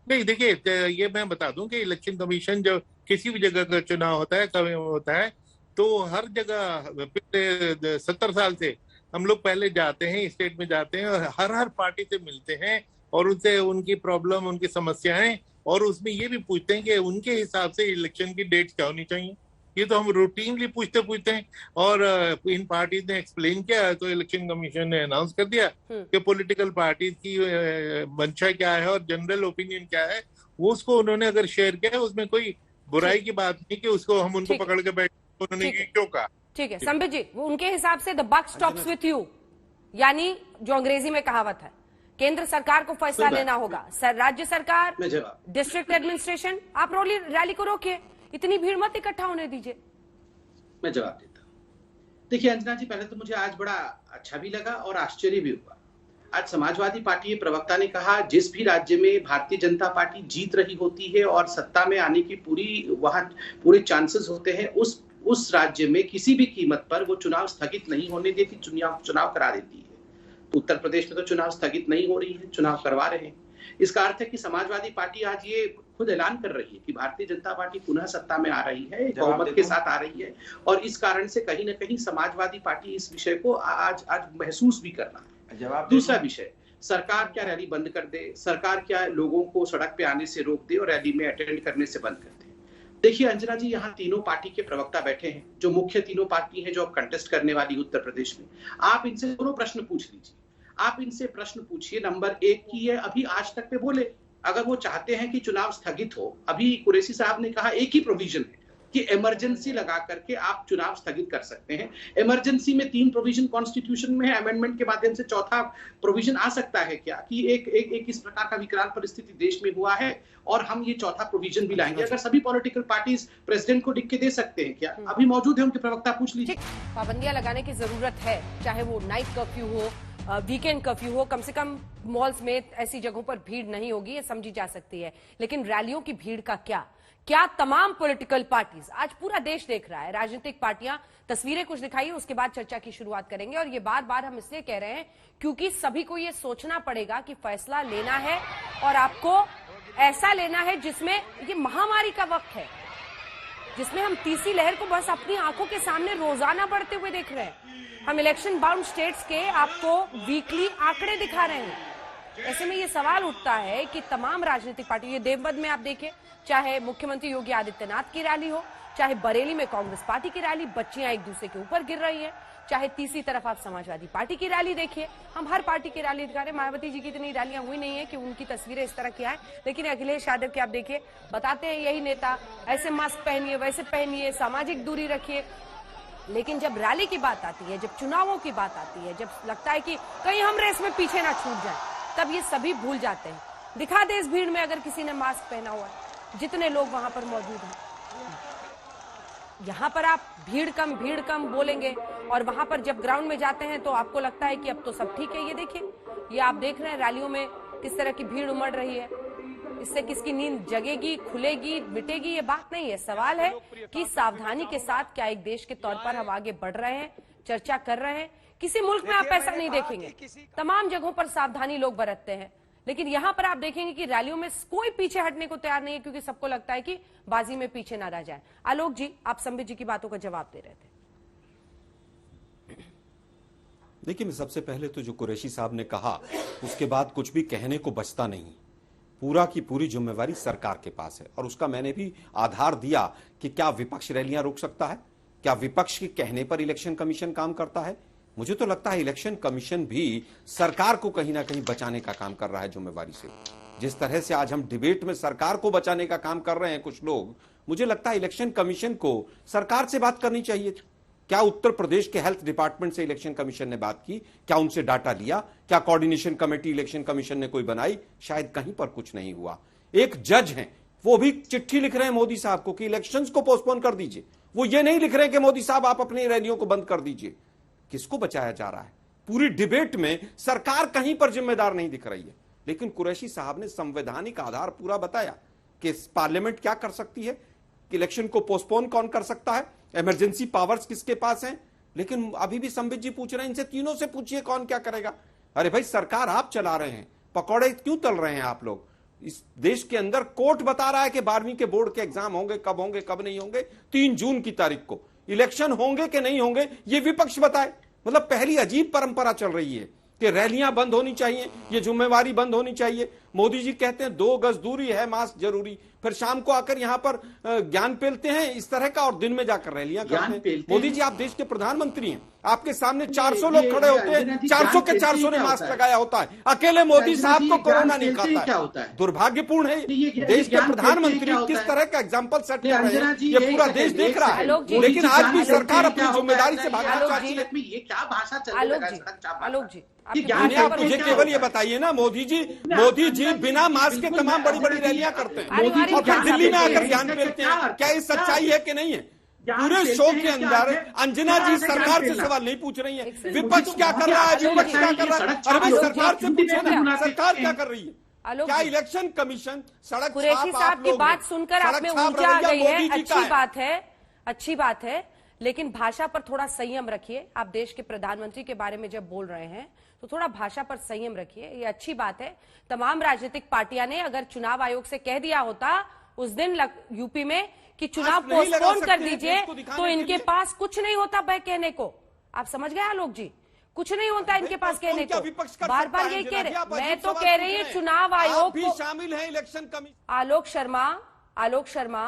नहीं, देखिए, ये मैं बता दूं कि इलेक्शन कमीशन जब किसी भी जगह का चुनाव होता है, कभी होता है, तो हर जगह पिछले 70 साल से हम लोग पहले जाते हैं, स्टेट में जाते हैं और हर पार्टी से मिलते हैं और उनसे उनकी प्रॉब्लम, उनकी समस्याएं, और उसमें ये भी पूछते हैं कि उनके हिसाब से इलेक्शन की डेट क्या होनी चाहिए। ये तो हम रूटीनली पूछते हैं, और इन पार्टीज ने एक्सप्लेन किया तो इलेक्शन कमीशन ने अनाउंस कर दिया कि पॉलिटिकल पार्टीज की मंशा क्या है और जनरल ओपिनियन क्या है, वो उसको उन्होंने अगर शेयर किया है, उसमें कोई बुराई की बात नहीं कि उसको हम उनको पकड़ के बैठ उन्होंने क्यों कहा। ठीक है संबित जी, वो उनके हिसाब से the buck stops with you, यानी जो अंग्रेजी में कहावत है, केंद्र सरकार को फैसला लेना होगा, राज्य सरकार, डिस्ट्रिक्ट एडमिनिस्ट्रेशन, आप रैली को रोकिए, इतनी भीड़ मत इकट्ठा होने दीजिए। मैं जवाब देता हूँ। देखिए अंजना जी, पहले तो मुझे आज बड़ा अच्छा भी लगा और आश्चर्य भी हुआ। आज समाजवादी पार्टी के प्रवक्ता ने कहा, जिस भी राज्य में भारतीय जनता पार्टी जीत रही होती है और सत्ता में आने की वहां पूरे चांसेस होते हैं, उस राज्य में किसी भी कीमत पर वो चुनाव स्थगित नहीं होने देती, चुनाव करा देती है। तो उत्तर प्रदेश में तो चुनाव स्थगित नहीं हो रही है, चुनाव करवा रहे हैं। इसका अर्थ है कि समाजवादी पार्टी आज ये खुद ऐलान कर रही है कि भारतीय जनता पार्टी पुनः सत्ता में आ रही है, बहुमत के साथ आ रही है, और इस कारण से कहीं ना कहीं समाजवादी पार्टी इस विषय को आज महसूस भी कर रहा है। दूसरा विषय, सरकार क्या रैली बंद कर दे, सरकार क्या लोगों को सड़क पे आने से रोक दे और रैली में अटेंड करने से बंद कर दे। देखिए अंजना जी, यहाँ तीनों पार्टी के प्रवक्ता बैठे हैं, जो मुख्य तीनों पार्टी हैं जो अब कंटेस्ट करने वाली उत्तर प्रदेश में। आप इनसे दोनों प्रश्न पूछ लीजिए, आप इनसे प्रश्न पूछिए। नंबर 1 की है, अभी आज तक पे बोले, अगर वो चाहते हैं कि चुनाव स्थगित हो, अभी कुरैशी साहब ने कहा एक ही प्रोविजन है, कि इमरजेंसी लगा करके आप चुनाव स्थगित कर सकते हैं। इमरजेंसी में 3 प्रोविजन कॉन्स्टिट्यूशन में है, अमेंडमेंट के माध्यम से चौथा प्रोविजन आ सकता है क्या कि एक इस प्रकार का विकराल परिस्थिति देश में हुआ है और हम ये चौथा प्रोविजन भी लाएंगे। अगर सभी पॉलिटिकल पार्टीज प्रेसिडेंट को लिख के दे सकते हैं क्या? अभी मौजूद है उनके प्रवक्ता, पूछ लीजिए। पाबंदियां लगाने की जरूरत है, चाहे वो नाइट कर्फ्यू हो, वीकेंड कर्फ्यू हो, कम से कम मॉल्स में ऐसी जगहों पर भीड़ नहीं होगी, ये समझी जा सकती है। लेकिन रैलियों की भीड़ का क्या तमाम पॉलिटिकल पार्टीज, आज पूरा देश देख रहा है, राजनीतिक पार्टियां तस्वीरें कुछ दिखाइए, उसके बाद चर्चा की शुरुआत करेंगे। और ये बार हम इसलिए कह रहे हैं क्योंकि सभी को ये सोचना पड़ेगा कि फैसला लेना है और आपको ऐसा लेना है जिसमें ये महामारी का वक्त है, जिसमें हम तीसरी लहर को बस अपनी आंखों के सामने रोजाना बढ़ते हुए देख रहे हैं। हम इलेक्शन बाउंड स्टेट्स के आपको वीकली आंकड़े दिखा रहे हैं। ऐसे में ये सवाल उठता है कि तमाम राजनीतिक पार्टी, ये देवबंद में आप देखें, चाहे मुख्यमंत्री योगी आदित्यनाथ की रैली हो, चाहे बरेली में कांग्रेस पार्टी की रैली, बच्चियां एक दूसरे के ऊपर गिर रही हैं, चाहे तीसरी तरफ आप समाजवादी पार्टी की रैली देखिए, हम हर पार्टी की रैली दिखा रहे हैं। मायावती जी की इतनी रैलियां हुई नहीं है कि उनकी तस्वीरें इस तरह की आए, लेकिन अखिलेश यादव की आप देखिए, बताते हैं यही नेता ऐसे मास्क पहनिए, वैसे पहनिए, सामाजिक दूरी रखिए। लेकिन जब रैली की बात आती है, जब चुनावों की बात आती है, जब लगता है कि कहीं हम रेस में पीछे ना छूट जाए, तब ये सभी भूल जाते हैं। दिखा दे इस भीड़ में अगर किसी ने मास्क पहना हुआ है, जितने लोग वहां पर मौजूद हैं। यहां पर आप भीड़ कम बोलेंगे और वहां पर जब ग्राउंड में जाते हैं तो आपको लगता है कि अब तो सब ठीक है। ये देखिए, ये आप देख रहे हैं रैलियों में किस तरह की भीड़ उमड़ रही है। इससे किसकी नींद जगेगी, खुलेगी, मिटेगी, ये बात नहीं है। सवाल है कि सावधानी के साथ क्या एक देश के तौर पर हम आगे बढ़ रहे हैं, चर्चा कर रहे हैं। किसी मुल्क में आप ऐसा नहीं देखेंगे, तमाम जगहों पर सावधानी लोग बरतते हैं, लेकिन यहां पर आप देखेंगे कि रैलियों में कोई पीछे हटने को तैयार नहीं है, क्योंकि सबको लगता है कि बाजी में पीछे ना रह जाए। आलोक जी, आप संबित जी की बातों का जवाब दे रहे थे। देखिए, मैं सबसे पहले तो जो कुरैशी साहब ने कहा, उसके बाद कुछ भी कहने को बचता नहीं। पूरा की पूरी जिम्मेवारी सरकार के पास है, और उसका मैंने भी आधार दिया कि क्या विपक्ष रैलियां रोक सकता है, क्या विपक्ष के कहने पर इलेक्शन कमीशन काम करता है। मुझे तो लगता है इलेक्शन कमीशन भी सरकार को कहीं ना कहीं बचाने का काम कर रहा है जिम्मेवारी से। जिस तरह से आज हम डिबेट में सरकार को बचाने का काम कर रहे हैं कुछ लोग, मुझे लगता है इलेक्शन कमीशन को सरकार से बात करनी चाहिए थी। क्या उत्तर प्रदेश के हेल्थ डिपार्टमेंट से इलेक्शन कमीशन ने बात की? क्या उनसे डाटा लिया? क्या कोऑर्डिनेशन कमेटी इलेक्शन कमीशन ने कोई बनाई? शायद कहीं पर कुछ नहीं हुआ। एक जज हैं, वो भी चिट्ठी लिख रहे हैं मोदी साहब को कि इलेक्शंस को पोस्टपोन कर दीजिए। वो ये नहीं लिख रहे कि मोदी साहब आप अपनी रैलियों को बंद कर दीजिए। किसको बचाया जा रहा है? पूरी डिबेट में सरकार कहीं पर जिम्मेदार नहीं दिख रही है। लेकिन कुरैशी साहब ने संवैधानिक आधार पूरा बताया कि पार्लियामेंट क्या कर सकती है, इलेक्शन को पोस्टपोन कौन कर सकता है, इमरजेंसी पावर्स किसके पास हैं। लेकिन अभी भी संबित जी पूछ रहे हैं, इनसे तीनों से पूछिए कौन क्या करेगा। अरे भाई, सरकार आप चला रहे हैं, पकौड़े क्यों तल रहे हैं आप लोग? इस देश के अंदर कोर्ट बता रहा है कि 12वीं के बोर्ड के एग्जाम होंगे, कब नहीं होंगे। 3 जून की तारीख को इलेक्शन होंगे कि नहीं होंगे, ये विपक्ष बताए। मतलब पहली अजीब परंपरा चल रही है कि रैलियां बंद होनी चाहिए, ये जिम्मेवारी बंद होनी चाहिए। मोदी जी कहते हैं 2 गज दूरी है, मास्क जरूरी, फिर शाम को आकर यहां पर ज्ञान पेलते हैं इस तरह का और दिन में जाकर रैलियां करते हैं। मोदी जी, आप देश के प्रधानमंत्री हैं, आपके सामने 400 लोग खड़े होते हैं, 400 के 400 ने मास्क लगाया होता है, अकेले मोदी साहब को कोरोना नहीं खाता है। दुर्भाग्यपूर्ण है। देश के प्रधानमंत्री किस तरह का एग्जाम्पल सेट कर रहे हैं, ये पूरा देश देख रहा है। लेकिन आज भी सरकार अपनी जिम्मेदारी से भागना चाहती है। ये क्या भाषा चल रही है? आलोक जी, आप मुझे केवल ये बताइए ना, मोदी जी बिना मास्क के तमाम बड़ी बड़ी रैलियां करते हैं और फिर दिल्ली में आकर ज्ञान पेलते हैं। क्या ये सच्चाई है कि नहीं है? पूरे शो के अंदर अंजना जी सरकार से सवाल नहीं पूछ रही है, विपक्ष क्या कर रहा है, विपक्ष क्या कर रहा है। अरे भाई, सरकार से पूछो ना, सरकार क्या कर रही है? क्या इलेक्शन कमीशन सड़क कुरैशी साहब की बात सुनकर आप में ऊर्जा आ गई है, अच्छी बात है, लेकिन भाषा पर थोड़ा संयम रखिए। आप देश के प्रधानमंत्री के बारे में जब बोल रहे हैं तो थोड़ा भाषा पर संयम रखिए, ये अच्छी बात है। तमाम राजनीतिक पार्टियां ने अगर चुनाव आयोग से कह दिया होता उस दिन यूपी में कि चुनाव पोस्टपोन कर दीजिए, तो इनके पास कुछ नहीं होता भाई कहने को। आप समझ गए आलोक जी? कुछ नहीं होता इनके पास कहने को। बार बार ये कह रहे, मैं तो कह रही हूँ चुनाव आयोग भी शामिल है इलेक्शन कमीशन। आलोक शर्मा,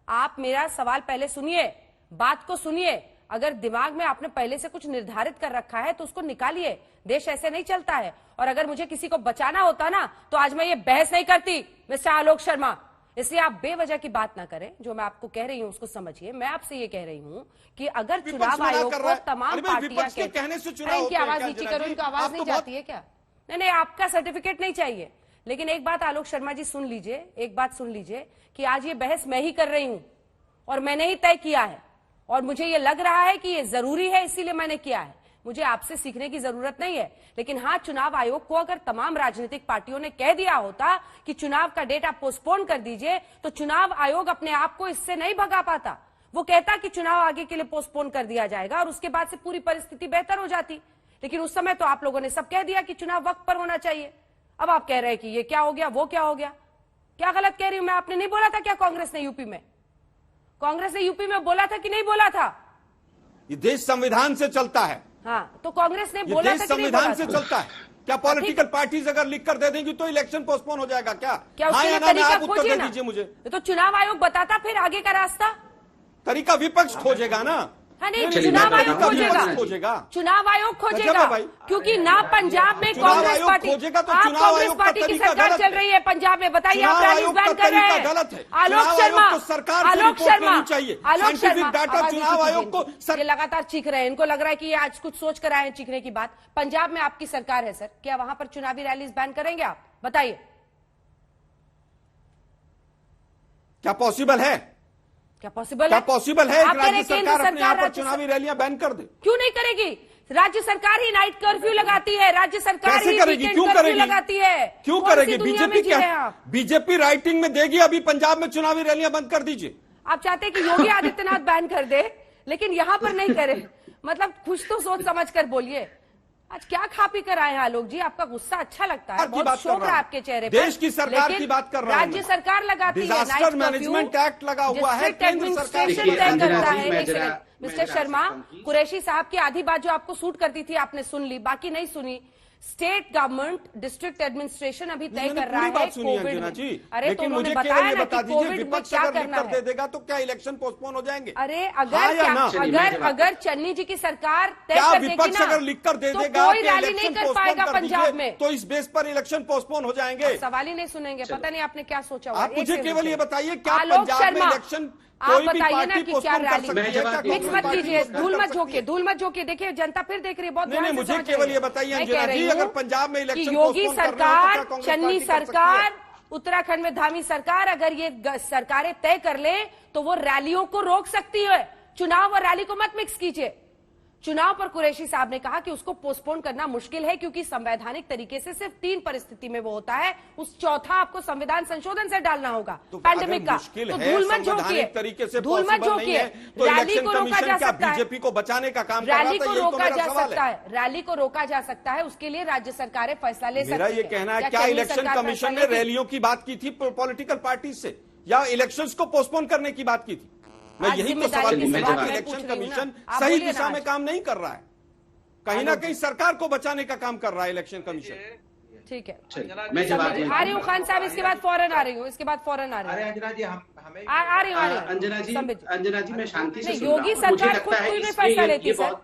आप मेरा सवाल पहले सुनिए, बात को सुनिए। अगर दिमाग में आपने पहले से कुछ निर्धारित कर रखा है तो उसको निकालिए। देश ऐसे नहीं चलता है। और अगर मुझे किसी को बचाना होता ना तो आज मैं ये बहस नहीं करती मिस्टर आलोक शर्मा। इसलिए आप बेवजह की बात ना करें। जो मैं आपको कह रही हूं उसको समझिए। मैं आपसे ये कह रही हूं कि अगर चुनाव आयोग को तमाम पार्टियां कहने से चुनाव इनकी आवाज नीचे करो, इनको आवाज नहीं जाती है क्या? नहीं, आपका सर्टिफिकेट नहीं चाहिए। लेकिन एक बात आलोक शर्मा जी सुन लीजिए, एक बात सुन लीजिए कि आज ये बहस मैं ही कर रही हूं और मैंने ही तय किया है और मुझे ये लग रहा है कि ये जरूरी है, इसीलिए मैंने किया है। मुझे आपसे सीखने की जरूरत नहीं है। लेकिन हाँ, चुनाव आयोग को अगर तमाम राजनीतिक पार्टियों ने कह दिया होता कि चुनाव का डेट आप पोस्टपोन कर दीजिए, तो चुनाव आयोग अपने आप को इससे नहीं भगा पाता। वो कहता कि चुनाव आगे के लिए पोस्टपोन कर दिया जाएगा और उसके बाद से पूरी परिस्थिति बेहतर हो जाती। लेकिन उस समय तो आप लोगों ने सब कह दिया कि चुनाव वक्त पर होना चाहिए। अब आप कह रहे हैं कि ये क्या हो गया, वो क्या हो गया। क्या गलत कह रही हूं मैं? आपने नहीं बोला था क्या कांग्रेस ने यूपी में? कांग्रेस ने यूपी में बोला था कि नहीं बोला था? ये देश संविधान से चलता है। हाँ, तो कांग्रेस ने बोला था कि संविधान से चलता है। क्या पॉलिटिकल पार्टीज अगर लिख कर दे देंगी तो इलेक्शन पोस्टपोन हो जाएगा क्या? उसके लिए तरीका खोजिए ना। दीजिए मुझे। तो चुनाव आयोग बताता फिर आगे का रास्ता। तरीका विपक्ष खोजेगा ना। नहीं, चुनाव आयोग खोजेगा, चुनाव आयोग खोजेगा, क्योंकि ना पंजाब में कांग्रेस पार्टी, आप कांग्रेस पार्टी की सरकार चल रही है पंजाब में। बताइए, आप रैलीज बैन कर रहे हैं। आलोक शर्मा, आलोक शर्मा, आलोक शर्मा चुनाव आयोग को ये लगातार चीख रहे हैं। इनको लग रहा है कि ये आज कुछ सोच कर आए हैं चीखने की बात। पंजाब में आपकी सरकार है सर, क्या वहां पर चुनावी रैलीज बैन करेंगे आप? बताइए, क्या पॉसिबल है? क्या पॉसिबल है कि राज्य सरकार अपने यहाँ पर चुनावी रैलियां बैन कर दे? क्यों नहीं करेगी? राज्य सरकार ही नाइट कर्फ्यू लगाती है, राज्य सरकार ही वीकेंड कर्फ्यू लगाती है। क्यों करेगी? बीजेपी क्या? बीजेपी राइटिंग में देगी अभी पंजाब में चुनावी रैलियां बंद कर दीजिए। आप चाहते हैं कि योगी आदित्यनाथ बैन कर दे, लेकिन यहां पर नहीं करे। मतलब कुछ तो सोच समझ कर बोलिए। आज क्या खा पी कर आए हैं आलोक जी? आपका गुस्सा अच्छा लगता है, बहुत शोक रहा है आपके चेहरे पर। देश की सरकार की बात कर रहा हूं। राज्य सरकार लगाती है डिजास्टर मैनेजमेंट एक्ट लगा हुआ है, केंद्र सरकार तय करता है। मिस्टर शर्मा, कुरैशी साहब की आधी बात जो आपको सूट करती थी आपने सुन ली, बाकी नहीं सुनी। स्टेट गवर्नमेंट डिस्ट्रिक्ट एडमिनिस्ट्रेशन अभी तय कर रहा है कोविड में। अरे तो उन्होंने बताया ना कि कोविड में क्या करना है। दे देगा तो क्या इलेक्शन पोस्टपोन हो जाएंगे? अरे अगर चन्नी जी की सरकार तय कर देगी विपक्ष अगर लिख कर दे देगा कोई रैली नहीं कर पाएगा पंजाब में, तो इस बेस पर इलेक्शन पोस्टपोन हो जाएंगे। सवाल ही नहीं सुनेंगे। पता नहीं आपने क्या सोचा हुआ। आप मुझे केवल ये बताइए, क्या आलोक पंजाब में इलेक्शन आप बताइए ना कि क्या रैली? मिक्स मत कीजिए, धूल मत झोंकिए, देखिए जनता फिर देख रही है। बहुत नहीं, मुझे केवल ये बताइए अंजना जी, अगर पंजाब में इलेक्शन योगी सरकार, चन्नी सरकार, उत्तराखंड में धामी सरकार अगर ये सरकारें तय कर ले तो वो रैलियों को रोक सकती है। चुनाव और रैली को मत मिक्स कीजिए। चुनाव पर कुरैशी साहब ने कहा कि उसको पोस्टपोन करना मुश्किल है क्योंकि संवैधानिक तरीके से सिर्फ 3 परिस्थिति में वो होता है, उस चौथा आपको संविधान संशोधन से डालना होगा। तो पैंडेमिक का तो धूल मत झोंकिए, धूल मत झोंकिए। रैली को रोका जा सकता है, बीजेपी को बचाने का काम, रैली को रोका जा सकता है, रैली को रोका जा सकता है। उसके लिए राज्य सरकारें फैसला ले सकती है। मेरा ये कहना है, क्या इलेक्शन कमीशन ने रैलियों की बात की थी पॉलिटिकल पार्टी से, या इलेक्शंस को पोस्टपोन करने की बात की थी? मैं यही तो सवाल पूछ रहा हूं। इलेक्शन कमीशन सही दिशा में काम नहीं कर रहा है, कहीं ना कहीं सरकार को बचाने का काम कर रहा है इलेक्शन कमीशन। ठीक है, मैं जवाब आ रही हूँ खान साहब, इसके बाद फौरन आ रही हूँ, अरे अंजना जी हमें आ रही हूँ। अंजना जी मैं शांति से योगी सरकार खुद कोई भी फैसला लेती है सर।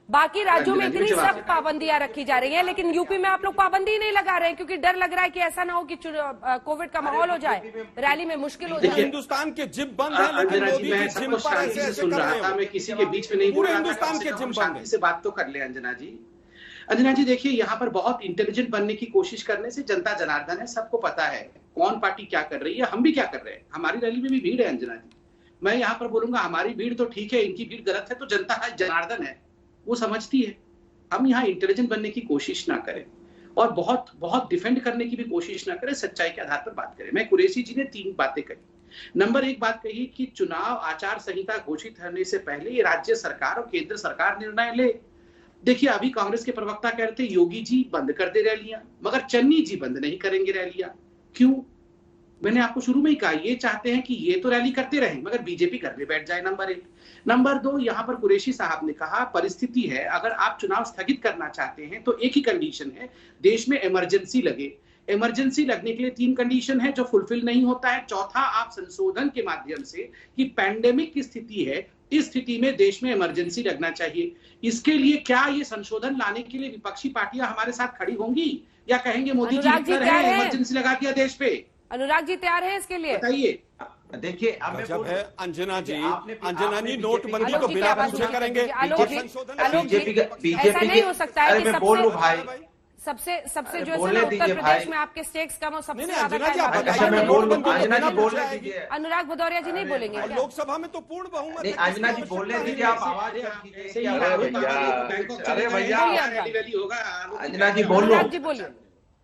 बाकी राज्यों में इतनी सख्त पाबंदियां रखी जा रही है, लेकिन यूपी में आप लोग पाबंदी ही नहीं लगा रहे हैं क्योंकि डर लग रहा है कि ऐसा ना हो कि कोविड का माहौल हो जाए, रैली में मुश्किल हो जाए। हिंदुस्तान के जिम बंद है, लेकिन मोदी जी जिम पर ऐसे सुन रहा था, मैं किसी के बीच में नहीं बोल रहा था। हिंदुस्तान के जिम शांति से बात तो कर ले अंजना जी। देखिए, यहाँ पर बहुत इंटेलिजेंट बनने की कोशिश करने से जनता जनार्दन है, सबको पता है कौन पार्टी क्या कर रही है, हम भी क्या कर रहे हैं। हमारी रैली में भी भीड़ है अंजना जी। मैं यहाँ पर बोलूंगा हमारी भीड़ तो ठीक है, इनकी भीड़ गलत है, तो जनता जनार्दन है, वो समझती है। हम यहाँ इंटेलिजेंट बनने की कोशिश ना करें और बहुत बहुत डिफेंड करने की भी कोशिश ना करें, सच्चाई के आधार पर बात करें। मैं कुरैशी जी ने 3 बातें कही। नंबर 1 बात कही कि चुनाव आचार संहिता घोषित होने से पहले ये राज्य सरकार और केंद्र सरकार निर्णय ले। देखिए, अभी कांग्रेस के प्रवक्ता कह रहे थे योगी जी बंद कर दे रैलियां, मगर चन्नी जी बंद नहीं करेंगे रैलियां। क्यों? मैंने आपको शुरू में ही कहा, ये चाहते हैं कि ये तो रैली करते रहें मगर बीजेपी करने बैठ जाए। नंबर 1। नंबर 2, यहाँ पर कुरैशी साहब ने कहा परिस्थिति है, अगर आप चुनाव स्थगित करना चाहते हैं तो एक ही कंडीशन है, देश में इमरजेंसी लगे। इमरजेंसी लगने के लिए 3 कंडीशन है जो फुलफिल नहीं होता है। चौथा, आप संशोधन के माध्यम से कि पैंडेमिक की स्थिति है, इस स्थिति में देश में इमरजेंसी लगना चाहिए। इसके लिए क्या ये संशोधन लाने के लिए विपक्षी पार्टियां हमारे साथ खड़ी होंगी या कहेंगे मोदी जी इमरजेंसी लगा दिया देश पे? अनुराग जी तैयार है इसके लिए? बताइए। देखिए अब मैं जब बोल- है अंजना जी, आपने- अंजना आपने जी बीजेपी नोटबंदी आलोक को जी बिना की आवाज पूछे सुनिए। करेंगे। आलोक जी, संशोधन आलोक जी, बीजेपी ऐसा नहीं हो सकता है अरे कि मैं बोल लूं भाई, सबसे अरे जो है बोलने ना उत्तर दीजिए प्रदेश भाई। में आपके स्टेक्स कम और सबसे नहीं, ज्यादा अंजना जी, टाइम आप आपका बताइए, अच्छा मैं टाइम बोल है। लूं, नोटबंदी को अंजना बिना जी बोलने पूछे दीजिए। अनुराग भदौरिया जी नहीं अरे बोलेंगे भाई, क्या? लोकसभा में तो पूर्ण बहुमत नहीं है, किसकी अंजना जी आवश्यकता बोलने है? दीजिए, आप आवाज ऐसे कम कीजिए, ऐसे ही क्या अरे राहुल बात है? भैया, बैंकॉक अरे चले भैया। जाएंगे, रैली वैली होगा। अंजना जी बोल लो। अनुराग जी बोलिए।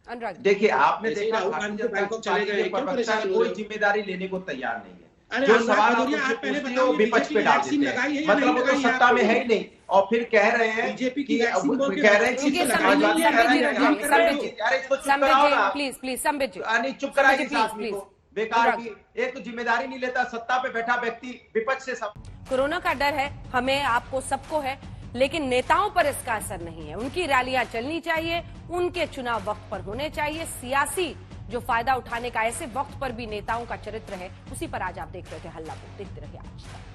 अनुराग जी। देखिए आपने ऐसे ही देखा राहुल भारतीय गांधी जनता बैंकॉक चले पार्टी गए, के क्यों प्रवक्ता परेशान हो कोई रहे हो? जिम्मेदारी लेने को तैयार नहीं है। अरे जो अनुराग सवाल भदौरिया, आपसे आप पहले पूछते हो बताइए, विपक्ष बीजेपी पे की डाल वैक्सीन देते हैं, लगाई है या मतलब नहीं वो तो लगाई है सत्ता में आपने? है ही नहीं और फिर कह रहे हैं बीजेपी की कि वैक्सीन बोल के कह रहे हैं वैक्सीन कि तो रुकिए, लगाई संबित नहीं जी, है, संबित जी, काम कर रहे संबित हो। जी, अरे इसको चुप संबित कराओ जी, ना। प्लीज प्लीज, संबित जी, नहीं चुप कराइए संबित इस जी, आदमी प्लीज, को। प्लीज। बेकार अनुराग। की एक तो जिम्मेदारी नहीं लेता, सत्ता पे बैठा व्यक्ति विपक्ष से सब कोरोना का डर है, हमें, आपको, सबको है, लेकिन नेताओं पर इसका असर नहीं है। उनकी रैलियां चलनी चाहिए, उनके चुनाव वक्त पर होने चाहिए। सियासी जो फायदा उठाने का ऐसे वक्त पर भी नेताओं का चरित्र है, उसी पर आज आप देख रहे थे हल्ला बोल। देखते रहिए आज तक।